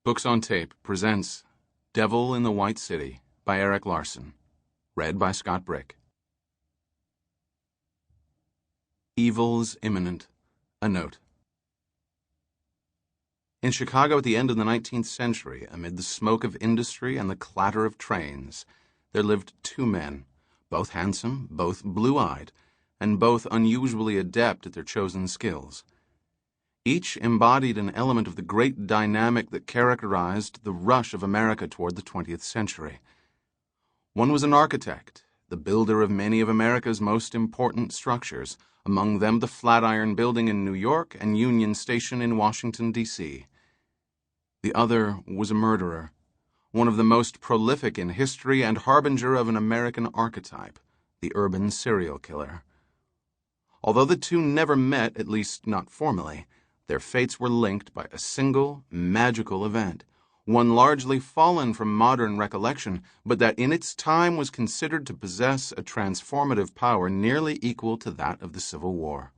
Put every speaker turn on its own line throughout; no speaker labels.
Books on Tape presents Devil in the White City by Erik Larson. Read by Scott Brick. Evil's imminent. A note. In Chicago at the end of the 19th century, amid the smoke of industry and the clatter of trains, there lived two men, both handsome, both blue-eyed, and both unusually adept at their chosen skills. Each embodied an element of the great dynamic that characterized the rush of America toward the 20th century. One was an architect, the builder of many of America's most important structures, among them the Flatiron Building in New York and Union Station in Washington, D.C. The other was a murderer, one of the most prolific in history and harbinger of an American archetype, the urban serial killer. Although the two never met, at least not formally, their fates were linked by a single, magical event, one largely fallen from modern recollection, but that in its time was considered to possess a transformative power nearly equal to that of the Civil War.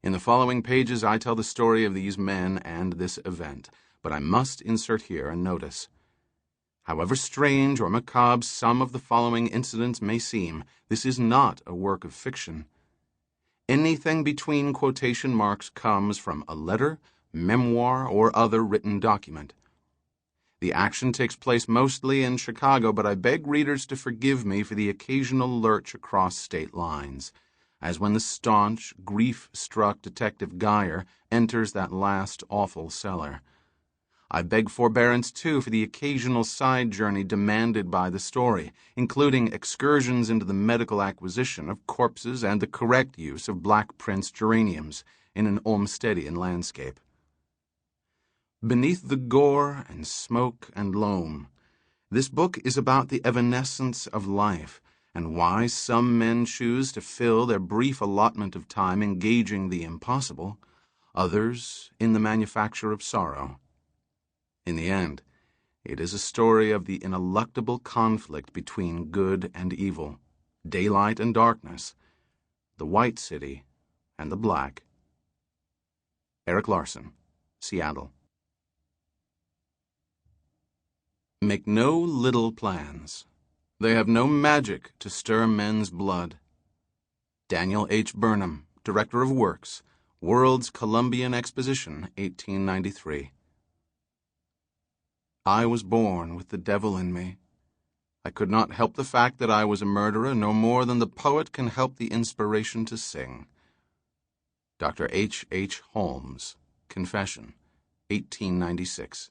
In the following pages, I tell the story of these men and this event, but I must insert here a notice. However strange or macabre some of the following incidents may seem, this is not a work of fiction. Anything between quotation marks comes from a letter, memoir, or other written document. The action takes place mostly in Chicago, but I beg readers to forgive me for the occasional lurch across state lines, as when the staunch, grief-struck Detective Geyer enters that last awful cellar. I beg forbearance, too, for the occasional side journey demanded by the story, including excursions into the medical acquisition of corpses and the correct use of Black Prince geraniums in an Olmstedian landscape. Beneath the gore and smoke and loam, this book is about the evanescence of life and why some men choose to fill their brief allotment of time engaging the impossible, others in the manufacture of sorrow. In the end, it is a story of the ineluctable conflict between good and evil, daylight and darkness, the white city and the black. Erik Larson, Seattle. Make no little plans. They have no magic to stir men's blood. Daniel H. Burnham, Director of Works, World's Columbian Exposition, 1893. I was born with the devil in me. I could not help the fact that I was a murderer no more than the poet can help the inspiration to sing. Dr. H. H. Holmes, Confession, 1896.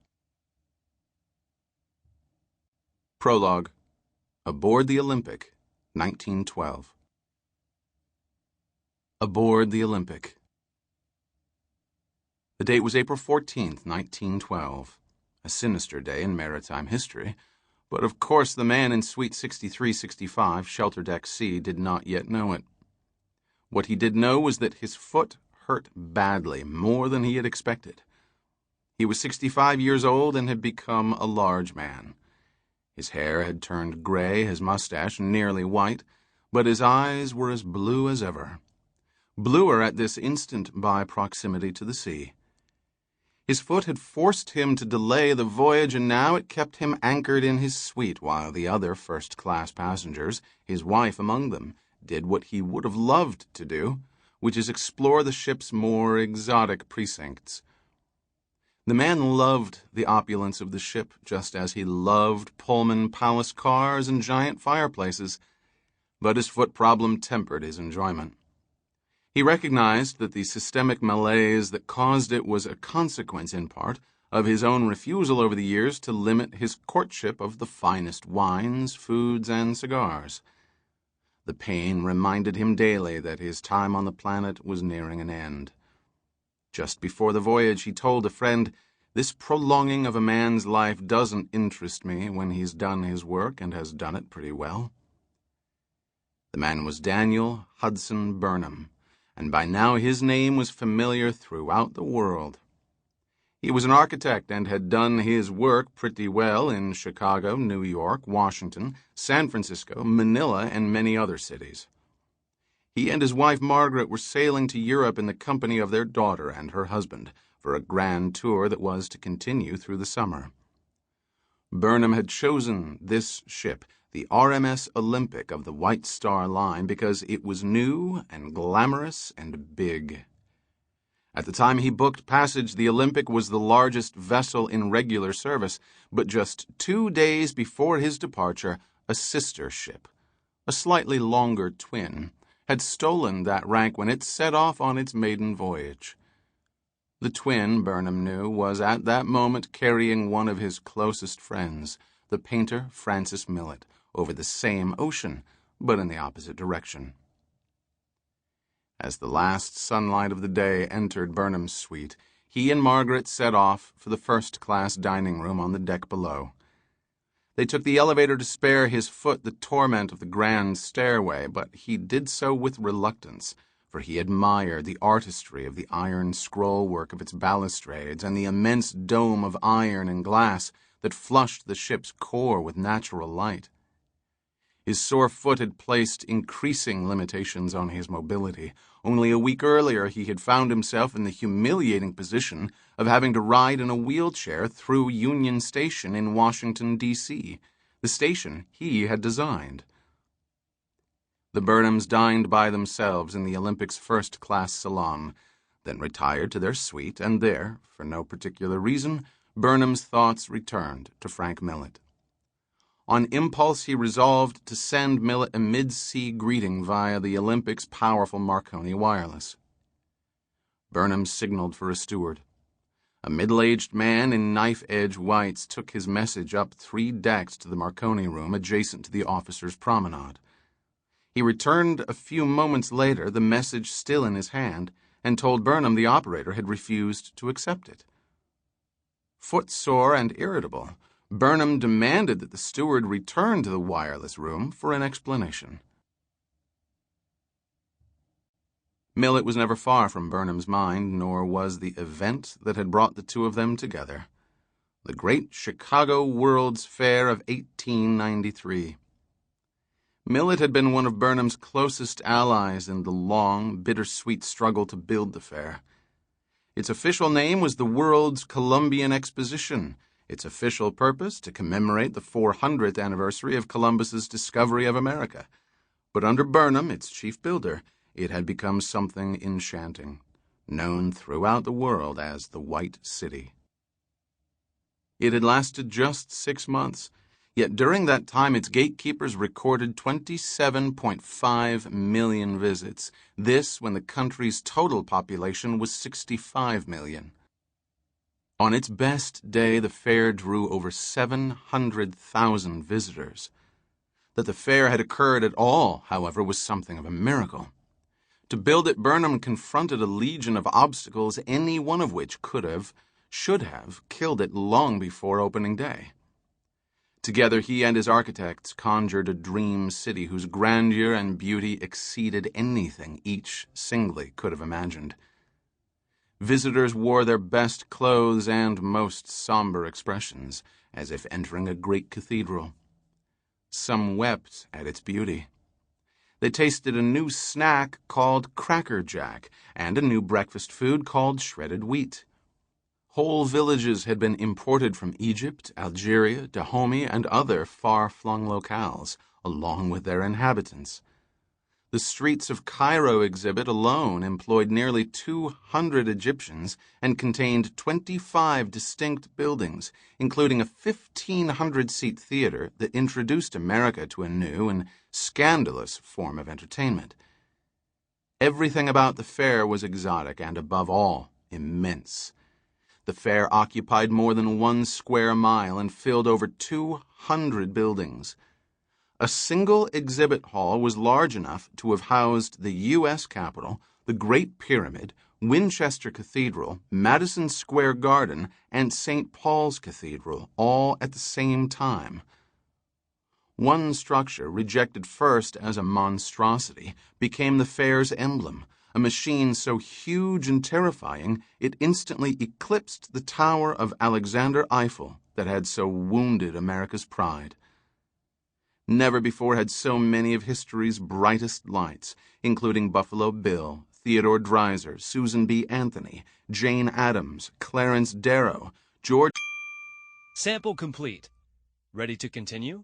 Prologue. Aboard the Olympic, 1912. Aboard the Olympic. The date was April 14th, 1912. A sinister day in maritime history, but of course the man in Suite 6365, Shelter Deck C, did not yet know it. What he did know was that his foot hurt badly, more than he had expected. He was 65 years old and had become a large man. His hair had turned gray, his mustache nearly white, but his eyes were as blue as ever. Bluer at this instant by proximity to the sea. His foot had forced him to delay the voyage, and now it kept him anchored in his suite while the other first-class passengers, his wife among them, did what he would have loved to do, which is explore the ship's more exotic precincts. The man loved the opulence of the ship, just as he loved Pullman palace cars and giant fireplaces, but his foot problem tempered his enjoyment. He recognized that the systemic malaise that caused it was a consequence, in part, of his own refusal over the years to limit his courtship of the finest wines, foods, and cigars. The pain reminded him daily that his time on the planet was nearing an end. Just before the voyage, he told a friend, "This prolonging of a man's life doesn't interest me when he's done his work and has done it pretty well." The man was Daniel Hudson Burnham, and by now his name was familiar throughout the world. He was an architect and had done his work pretty well in Chicago, New York, Washington, San Francisco, Manila, and many other cities. He and his wife Margaret were sailing to Europe in the company of their daughter and her husband, for a grand tour that was to continue through the summer. Burnham had chosen this ship, the RMS Olympic of the White Star Line, because it was new and glamorous and big. At the time he booked passage, the Olympic was the largest vessel in regular service, but just 2 days before his departure, a sister ship, a slightly longer twin, had stolen that rank when it set off on its maiden voyage. The twin, Burnham knew, was at that moment carrying one of his closest friends, the painter Francis Millet, over the same ocean, but in the opposite direction. As the last sunlight of the day entered Burnham's suite, he and Margaret set off for the first-class dining room on the deck below. They took the elevator to spare his foot the torment of the grand stairway, but he did so with reluctance, for he admired the artistry of the iron scrollwork of its balustrades and the immense dome of iron and glass that flushed the ship's core with natural light. His sore foot had placed increasing limitations on his mobility. Only a week earlier he had found himself in the humiliating position of having to ride in a wheelchair through Union Station in Washington, D.C., the station he had designed. The Burnhams dined by themselves in the Olympic's first-class salon, then retired to their suite, and there, for no particular reason, Burnham's thoughts returned to Frank Millet. On impulse, he resolved to send Millet a mid-sea greeting via the Olympic's powerful Marconi wireless. Burnham signaled for a steward. A middle-aged man in knife-edge whites took his message up 3 decks to the Marconi room adjacent to the officers' promenade. He returned a few moments later, the message still in his hand, and told Burnham the operator had refused to accept it. Footsore and irritable, Burnham demanded that the steward return to the wireless room for an explanation. Millet was never far from Burnham's mind, nor was the event that had brought the two of them together. The Great Chicago World's Fair of 1893. Millet had been one of Burnham's closest allies in the long, bittersweet struggle to build the fair. Its official name was the World's Columbian Exposition, its official purpose to commemorate the 400th anniversary of Columbus's discovery of America. But under Burnham, its chief builder, it had become something enchanting, known throughout the world as the White City. It had lasted just 6 months, yet during that time its gatekeepers recorded 27.5 million visits, this when the country's total population was 65 million. On its best day, the fair drew over 700,000 visitors. That the fair had occurred at all, however, was something of a miracle. To build it, Burnham confronted a legion of obstacles, any one of which should have, killed it long before opening day. Together, he and his architects conjured a dream city whose grandeur and beauty exceeded anything each singly could have imagined. Visitors wore their best clothes and most somber expressions, as if entering a great cathedral. Some wept at its beauty. They tasted a new snack called Cracker Jack and a new breakfast food called shredded wheat. Whole villages had been imported from Egypt, Algeria, Dahomey, and other far-flung locales, along with their inhabitants. The Streets of Cairo exhibit alone employed nearly 200 Egyptians and contained 25 distinct buildings, including a 1,500-seat theater that introduced America to a new and scandalous form of entertainment. Everything about the fair was exotic and, above all, immense. The fair occupied more than 1 square mile and filled over 200 buildings. A single exhibit hall was large enough to have housed the U.S. Capitol, the Great Pyramid, Winchester Cathedral, Madison Square Garden, and St. Paul's Cathedral, all at the same time. One structure, rejected first as a monstrosity, became the fair's emblem, a machine so huge and terrifying it instantly eclipsed the tower of Alexander Eiffel that had so wounded America's pride. Never before had so many of history's brightest lights, including Buffalo Bill, Theodore Dreiser, Susan B. Anthony, Jane Addams, Clarence Darrow, George...
Sample complete. Ready to continue?